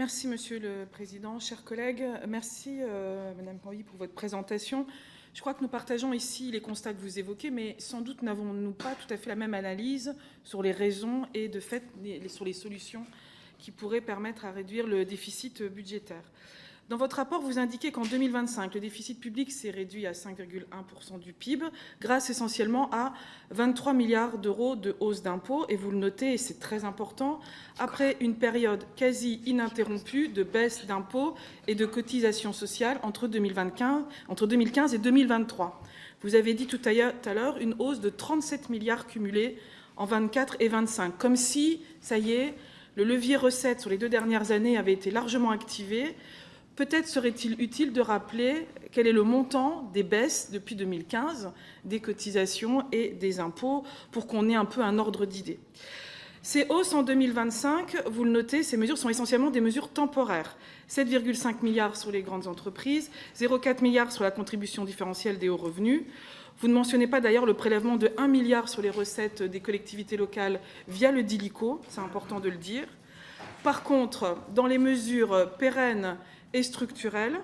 Merci, Monsieur le Président. Chers collègues, merci, Madame Pandy, pour votre présentation. Je crois que nous partageons ici les constats que vous évoquez, mais sans doute n'avons-nous pas tout à fait la même analyse sur les raisons et, de fait, sur les solutions qui pourraient permettre à réduire le déficit budgétaire. Dans votre rapport, vous indiquez qu'en 2025, le déficit public s'est réduit à 5,1% du PIB, grâce essentiellement à 23 milliards d'euros de hausse d'impôts. Et vous le notez, et c'est très important, après une période quasi ininterrompue de baisse d'impôts et de cotisations sociales entre 2015 et 2023. Vous avez dit tout à l'heure une hausse de 37 milliards cumulés en 24 et 25, comme si, ça y est, le levier recettes sur les 2 dernières années avait été largement activé. Peut-être serait-il utile de rappeler quel est le montant des baisses depuis 2015, des cotisations et des impôts, pour qu'on ait un peu un ordre d'idée. Ces hausses en 2025, vous le notez, ces mesures sont essentiellement des mesures temporaires. 7,5 milliards sur les grandes entreprises, 0,4 milliards sur la contribution différentielle des hauts revenus. Vous ne mentionnez pas d'ailleurs le prélèvement de 1 milliard sur les recettes des collectivités locales via le DILICO, c'est important de le dire. Par contre, dans les mesures pérennes et structurelles,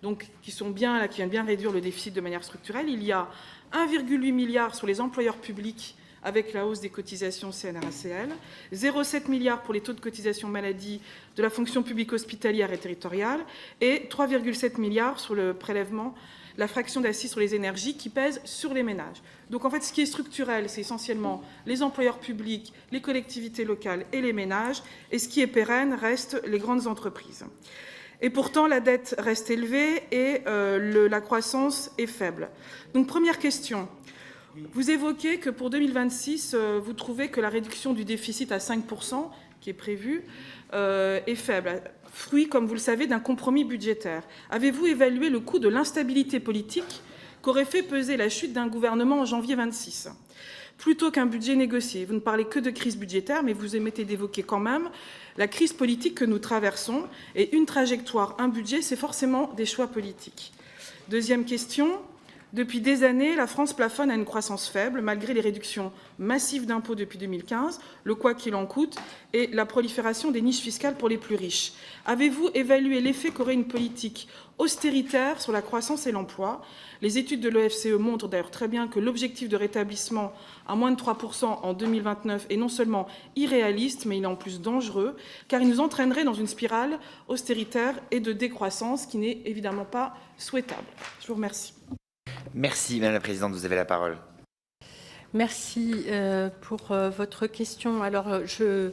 donc qui viennent bien réduire le déficit de manière structurelle, il y a 1,8 milliard sur les employeurs publics avec la hausse des cotisations CNRACL, 0,7 milliard pour les taux de cotisation maladie de la fonction publique hospitalière et territoriale et 3,7 milliards sur le prélèvement, la fraction d'assises sur les énergies qui pèse sur les ménages. Donc en fait, ce qui est structurel, c'est essentiellement les employeurs publics, les collectivités locales et les ménages, et ce qui est pérenne reste les grandes entreprises. Et pourtant, la dette reste élevée et la croissance est faible. Donc, première question. Vous évoquez que pour 2026, vous trouvez que la réduction du déficit à 5%, qui est prévue, est faible, fruit, comme vous le savez, d'un compromis budgétaire. Avez-vous évalué le coût de l'instabilité politique qu'aurait fait peser la chute d'un gouvernement en janvier 26 ? Plutôt qu'un budget négocié, vous ne parlez que de crise budgétaire, mais vous omettez d'évoquer quand même la crise politique que nous traversons. Et une trajectoire, un budget, c'est forcément des choix politiques. Deuxième question. Depuis des années, la France plafonne à une croissance faible, malgré les réductions massives d'impôts depuis 2015, le quoi qu'il en coûte et la prolifération des niches fiscales pour les plus riches. Avez-vous évalué l'effet qu'aurait une politique austéritaire sur la croissance et l'emploi ? Les études de l'OFCE montrent d'ailleurs très bien que l'objectif de rétablissement à moins de 3% en 2029 est non seulement irréaliste, mais il est en plus dangereux, car il nous entraînerait dans une spirale austéritaire et de décroissance qui n'est évidemment pas souhaitable. Je vous remercie. Merci, Madame la Présidente, vous avez la parole. Merci pour votre question. Alors, je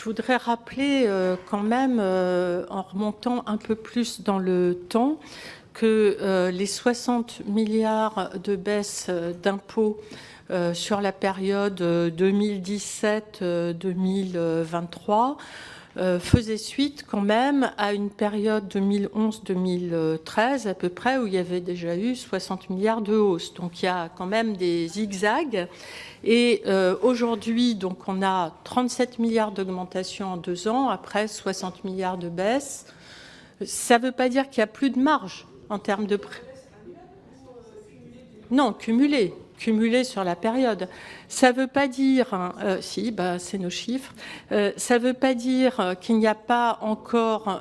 voudrais rappeler quand même, en remontant un peu plus dans le temps, que les 60 milliards de baisse d'impôts sur la période 2017-2023 faisait suite quand même à une période 2011-2013 à peu près où il y avait déjà eu 60 milliards de hausse. Donc il y a quand même des zigzags. Et aujourd'hui, donc on a 37 milliards d'augmentation en 2 ans, après 60 milliards de baisse. Ça ne veut pas dire qu'il n'y a plus de marge en termes de prix. Non, cumulé sur la période. Ça ne veut pas dire, c'est nos chiffres, ça ne veut pas dire qu'il n'y a pas encore,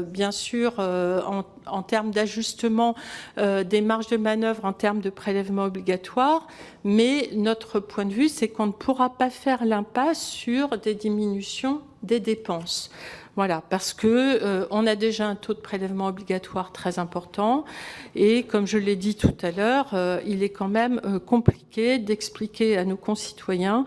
bien sûr, en termes d'ajustement, des marges de manœuvre en termes de prélèvements obligatoires, mais notre point de vue, c'est qu'on ne pourra pas faire l'impasse sur des diminutions des dépenses. Voilà, parce que on a déjà un taux de prélèvement obligatoire très important et comme je l'ai dit tout à l'heure, il est quand même compliqué d'expliquer à nos concitoyens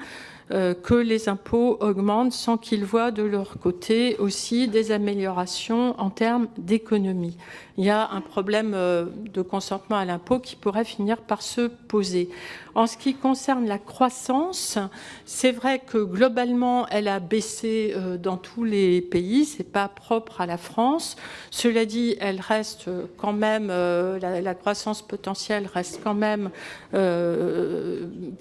que les impôts augmentent sans qu'ils voient de leur côté aussi des améliorations en termes d'économie. Il y a un problème de consentement à l'impôt qui pourrait finir par se poser. En ce qui concerne la croissance, c'est vrai que globalement, elle a baissé dans tous les pays. C'est pas propre à la France. Cela dit, elle reste quand même, la croissance potentielle reste quand même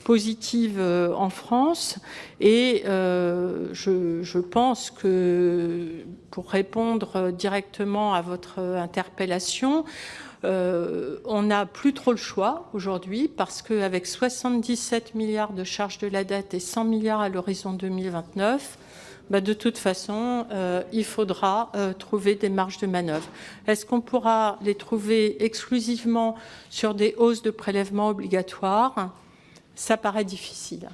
positive en France. Et je pense que, pour répondre directement à votre interpellation, on n'a plus trop le choix aujourd'hui parce qu'avec 77 milliards de charges de la dette et 100 milliards à l'horizon 2029, de toute façon, il faudra trouver des marges de manœuvre. Est-ce qu'on pourra les trouver exclusivement sur des hausses de prélèvements obligatoires ? Ça paraît difficile.